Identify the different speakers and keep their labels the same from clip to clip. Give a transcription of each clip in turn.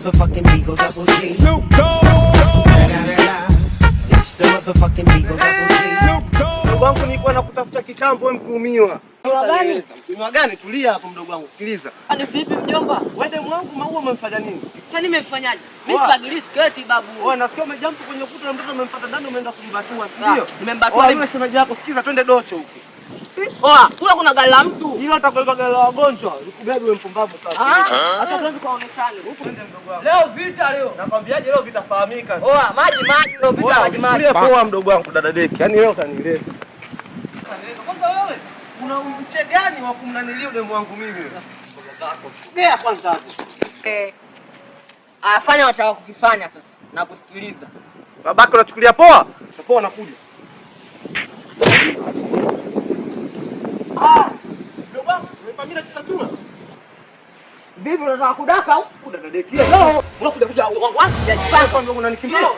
Speaker 1: motherfucking Eagle Double G. Snoop Dogg. It's the motherfucking Eagle Double G. Snoop Dogg.
Speaker 2: Mdogo wangu nilikuwa nakutafuta kitambo, wewe mtumiwa.
Speaker 3: Gani?
Speaker 2: Mtumiwa gani? Tulia hapo mdogo wangu, sikiliza.
Speaker 3: Ni vipi mjomba?
Speaker 2: Wewe demu wangu maua umemfanya nini?
Speaker 3: Sasa nimefanyaje? Mimi sipagili sketi babu.
Speaker 2: Wewe nasikia umejump kwenye ukuta na mtoto umempata ndani umeenda kumbatua, si ndio?
Speaker 3: Nimembatua
Speaker 2: mimi. Wewe shemeji yako, sikiza twende docho huko.
Speaker 3: Kula kuna gari la mtu.
Speaker 2: Hilo atakuwa gari la wagonjwa. Nikubebe wewe mpumbavu sasa.
Speaker 3: Hata twende kaonekane.
Speaker 2: Huko twende mdogo wangu.
Speaker 3: Leo vita leo.
Speaker 2: Nakwambiaje leo vitafahamika.
Speaker 3: Maji leo vita maji.
Speaker 2: Tulie poa mdogo wangu dada Deki. Yaani leo kanileta. Kwanza wewe una mche gani wa kumnanilia demu wangu mimi? Sogea kwanza hapo.
Speaker 3: Afanya wataka kukifanya sasa na kusikiliza.
Speaker 2: Babako unachukulia poa? Sasa poa anakuja. Ndio wangu, umepamia chita chuna.
Speaker 3: Vipi unataka kudaka au?
Speaker 2: Kudaka Deki.
Speaker 3: No, unakuja wangu wangu sijajipanga
Speaker 2: kwanza unanikimbia.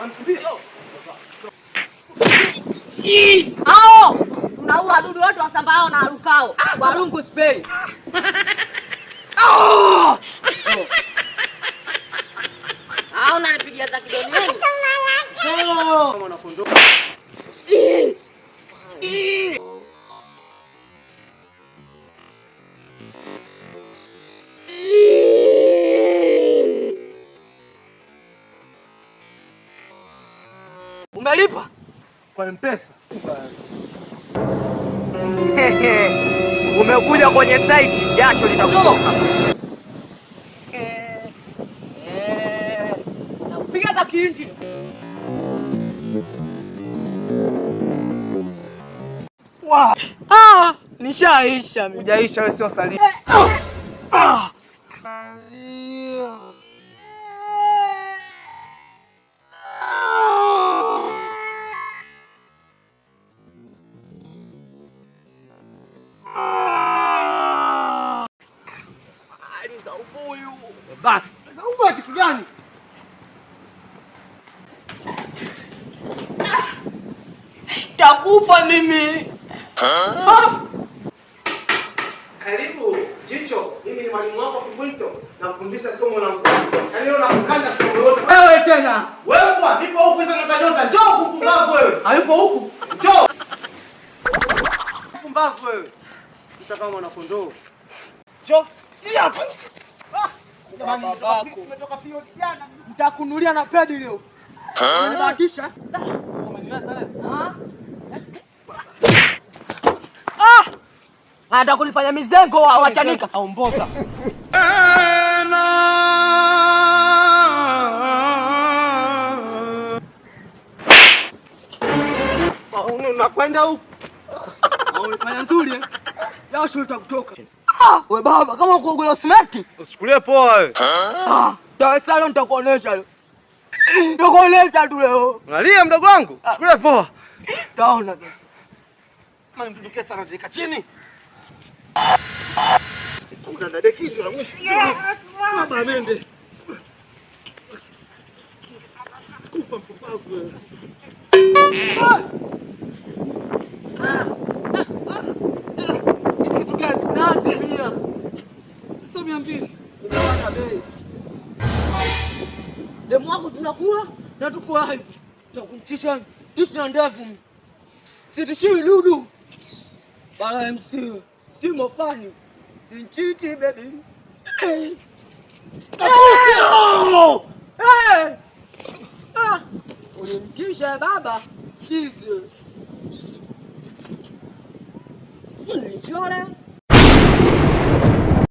Speaker 3: Unaua wadudu wote wasambao na arukao. Walungu spray. Unanipigia za kidoni nini?
Speaker 2: Mwana kondoo.
Speaker 3: Umelipa?
Speaker 2: Kwa M-Pesa.
Speaker 3: Umekuja kwenye site, jasho litakutoka. Nakupiga za kiinti. Nishaisha mimi.
Speaker 2: Hujaisha wewe, sio salio. Baki. Sasa uko kitu gani?
Speaker 3: Takufa mimi.
Speaker 2: Karibu Jicho, mimi ni mwalimu wako Kibwito, nafundisha somo la mkono. Yaani leo nakukanda somo lote.
Speaker 3: Wewe tena.
Speaker 2: Wewe bwana, nipo huku hizo nyota. Njoo kupumbavu wewe.
Speaker 3: Hayupo huku.
Speaker 2: Njoo. Kupumbavu wewe. Utaka mwana kondoo. Njoo. Hii hapa. Jamani, umetoka pio jana.
Speaker 3: Nitakunulia na pedi leo. Unabahatisha? Anataka kunifanya mizengo wachanika.
Speaker 2: Aomboza. Unakwenda huko.
Speaker 3: Unafanya nzuri. Jasho litakutoka. We baba, kama uko simenti.
Speaker 2: Usichukulie poa wewe.
Speaker 3: Dar es Salaam nitakuonesha leo. Nitakuonesha tu leo.
Speaker 2: Unalia mdogo wangu? Usichukulie poa.
Speaker 3: Taona sasa.
Speaker 2: Kama nimtudukie sana zika chini. Kuna dada kitu la mwisho. Baba amende. Kufa mpumbavu wewe. Kitu gani?
Speaker 3: Nazi mia.
Speaker 2: Sasa 200.
Speaker 3: Nimepata bei. Demu wako tunakula na tuko live. Tutakumtisha tishi na ndevu. Sitishiwi dudu. Bala MC. Si mofani. Sinchiti baby. Unimtisha baba. Chizi. Nilichora.